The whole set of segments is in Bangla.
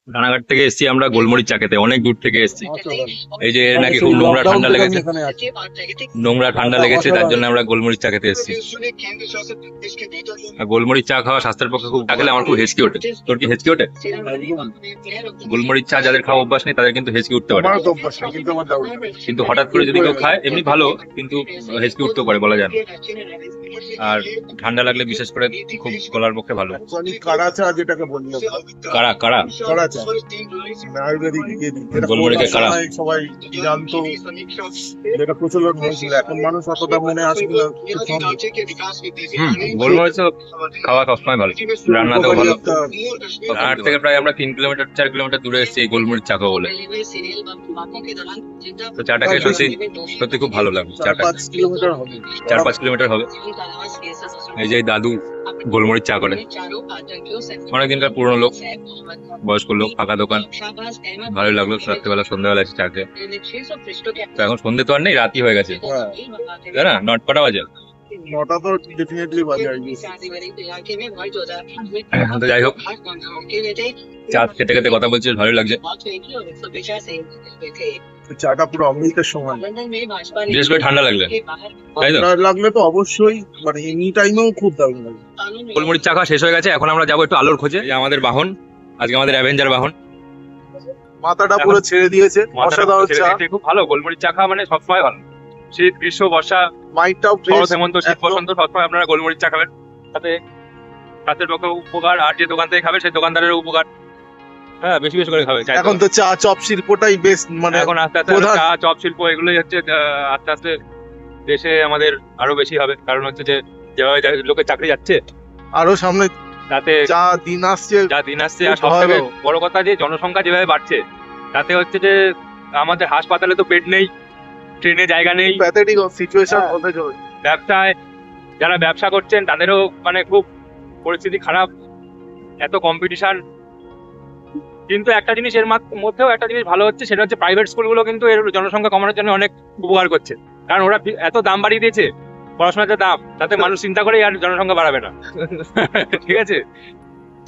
রানাঘাট থেকে এসেছি আমরা গোলমরিচ চা খেতে, অনেক দূর থেকে এসেছি। এই যে নাকি খুব সেই নোংরা লকডাউন ঠান্ডা থেকে আমি লেগেছে, এখানে আছি। নোংরা ঠান্ডা লেগেছে, তার জন্য আমরা গোলমরিচ চা খেতে এসেছি। আর গোলমরিচ চা খাওয়া স্বাস্থ্যের পক্ষে খুব, চা খেলে আমার খুব হেঁচকি ওঠে। তোর কি হেঁচকি ওঠে? গোলমরিচ চা যাদের খাওয়া অভ্যাস নেই তাদের কিন্তু হেঁচকি উঠতে পারে, আমারও তো অভ্যাস নেই, কিন্তু আমার দারুণ লাগে। কিন্তু হঠাৎ করে যদি কেউ খায় এমনি ভালো, কিন্তু হেঁচকি উঠতেও পারে, বলা যায় না। আর ঠান্ডা লাগলে বিশেষ করে খুব গলার পক্ষে ভালো। Actually কাড়া চা যেটাকে বলি আমরা, কারা কারা কাড়া চা মানে আয়ুর্বেদিক যেটা গোলমরিচের কাড়া। করোনার সময় সবাই জানতো, যেটা প্রচলন হয়েছিল, এখন মানুষ অতটা মনে আসবে না। গোলমরিচ খাওয়া সবসময় ভালো, রান্নাতেও উপকারী ভালো। একটা রানাঘাট থেকে প্রায় আমরা 3 কিলোমিটার 4 কিলোমিটার দূরে এসেছি এই গোলমরিচ চা খাবো বলে। তো চাটা খেয়ে সত্যি সত্যি খুব ভালো লাগলো। চাটা 4-5 কিলোমিটার হবে। 4-5 কিলোমিটার হবে। এই যে দাদু গোলমরিচ চা করে, অনেকদিনকার পুরনো লোক, বয়স্ক লোক, ফাঁকা দোকান, ভালোই লাগলো। রাত্রেবেলা সন্ধ্যাবেলা এসে চা খেয়ে। তো এখন সন্ধ্যে তো আর নেই, রাতই হয়ে গেছে, হ্যাঁ, তাই না? 9টা বাজে। 9টা তো ডেফিনেটলি বাজে আর কি। তো যাই হোক, চা খেতে খেতে কথা বলছি, ভালোই লাগছে। চাটা পুরো অমৃতের সমান। বিশেষ করে ঠান্ডা লাগলে, তাই তো? ঠান্ডা লাগলে তো অবশ্যই, মানে এনি টাইমেও খুব দারুণ লাগে। গোলমরিচ চা খাওয়া শেষ হয়ে গেছে, এখন আমরা যাবো একটু আলোর খোঁজে। এই আমাদের বাহন, আজকে আমাদের অ্যাভেঞ্জার বাহন। মাথাটা পুরো ছেড়ে দিয়েছে, অসাধারণ চা। খুব ভালো গোলমরিচ চা খাওয়া মানে সবসময় ভালো। শীত, গ্রীষ্ম, বর্ষা, মাইন্ডটাও শরৎ, ফ্রেশ। হেমন্ত, শীত, বসন্ত সবসময় আপনারা গোলমরিচ চা খাবেন। তাতে স্বাস্থ্যের পক্ষে উপকার, আর যে দোকান থেকে খাবে সেই দোকানদারের উপকার। হ্যাঁ, বেশি বেশি করে খাবে। এখন তো চা চপ শিল্পটাই বেস্ট, মানে এখন আস্তে আস্তে প্রধান। চা, চপ শিল্প এগুলোই হচ্ছে আস্তে আস্তে দেশে আমাদের আরো বেশি হবে। কারণ হচ্ছে যে যেভাবে লোকের চাকরি যাচ্ছে, আরো সামনে তাতে চা দিন আসছে। যা দিন আসছে, আর সব থেকে বড় কথা যে জনসংখ্যা যেভাবে বাড়ছে, তাতে হচ্ছে যে আমাদের হাসপাতালে তো বেড নেই, ট্রেনে জায়গা নেই, প্যাথেটিক সিচুয়েশন হতে চলে। ব্যবসায় যারা ব্যবসা করছেন তাদেরও মানে খুব পরিস্থিতি খারাপ, এত কম্পিটিশন। কিন্তু একটা জিনিস এর মধ্যেও একটা জিনিস ভালো হচ্ছে, সেটা হচ্ছে প্রাইভেট স্কুলগুলো কিন্তু এর জনসংখ্যা কমানোর জন্য অনেক উপকার করছে। কারণ ওরা এত দাম বাড়িয়ে দিয়েছে, পড়াশোনার যে দাম, তাতে মানুষ চিন্তা করে আর জনসংখ্যা বাড়াবে না। ঠিক আছে,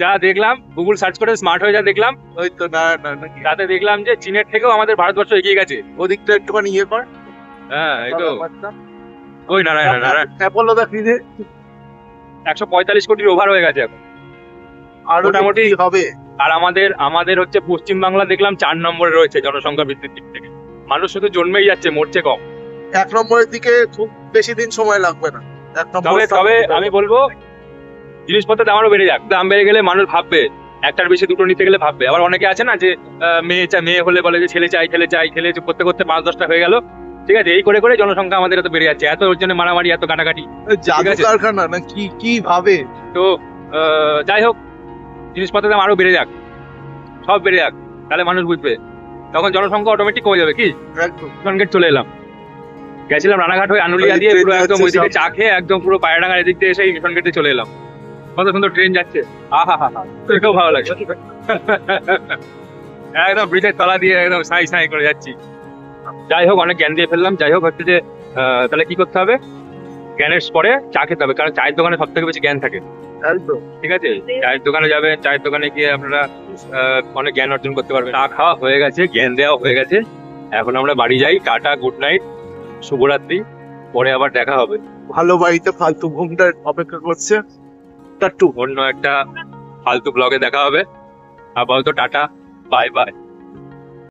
যা দেখলাম গুগল সার্চ করে স্মার্ট হয়ে যা দেখলাম, ওই তো না না না, তাতে দেখলাম যে চীনের থেকেও আমাদের ভারতবর্ষ এগিয়ে গেছে। ওদিকটা একটুখানি ইয়ে কর। হ্যাঁ, এই তো ওই নারায়ণ অ্যাপোলো দা ফ্রিজে 145 কোটির ওভার হয়ে গেছে এখন আর মোটামুটি হবে। আর আমাদের হচ্ছে পশ্চিম বাংলা দেখলাম 4 নম্বরে রয়েছে জনসংখ্যা বৃদ্ধির দিক থেকে। মানুষ শুধু জন্মেই যাচ্ছে, মরছে কম। 1 নম্বরের দিকে খুব বেশি দিন সময় লাগবে না। তবে আমি বলবো জিনিসপত্রের দাম আরো বেড়ে যাক। দাম বেড়ে গেলে মানুষ ভাববে, একটার বেশি দুটো নিতে গেলে ভাববে। আবার অনেকে আছে না যে মেয়ে হলে বলে যে ছেলে চাই করতে করতে 5-10টা হয়ে গেল। ঠিক আছে, এই করে করে জনসংখ্যা আমাদের এত বেড়ে যাচ্ছে, এত ওর জন্য মারামারি, এত কাটাকাটি। জাদু কারখানা না কি ভাবে। তো যাই হোক, জিনিসপত্রের দাম আরো বেড়ে যাক, সব বেড়ে যাক, তাহলে মানুষ বুঝবে, তখন জনসংখ্যা অটোমেটিক কমে যাবে। কি মিশন গেট চলে এলাম, গেছিলাম রানাঘাট হয়ে আনুলিয়া দিয়ে পুরো একদম ওইদিকে চা খেয়ে একদম পুরো পায়রাডাঙ্গার এদিক দিয়ে এসে মিশন গেটে চলে এলাম। কত সুন্দর ট্রেন যাচ্ছে, আহা হা হা, দেখেও ভালো লাগছে। একদম ব্রিজের তলা দিয়ে একদম সাই করে যাচ্ছি। যাই হোক, অনেক জ্ঞান দিয়ে ফেললাম। যাই হোক, হচ্ছে যে তাহলে কি করতে হবে, জ্ঞানের পরে চা খেতে হবে, কারণ চায়ের দোকানে সব থেকে বেশি জ্ঞান থাকে। ঠিক আছে, চায়ের দোকানে যাবেন, চায়ের দোকানে গিয়ে আপনারা অনেক জ্ঞান অর্জন করতে পারবেন। চা খাওয়া হয়ে গেছে, জ্ঞান দেওয়া হয়ে গেছে, এখন আমরা বাড়ি যাই। টাটা, গুড নাইট, শুভরাত্রি, পরে আবার দেখা হবে। ভালো বাড়িতে ফালতু ঘুমটা অপেক্ষা করছে। অন্য একটা ফালতু ব্লগে দেখা হবে। আপাতত টাটা, বাই বাই।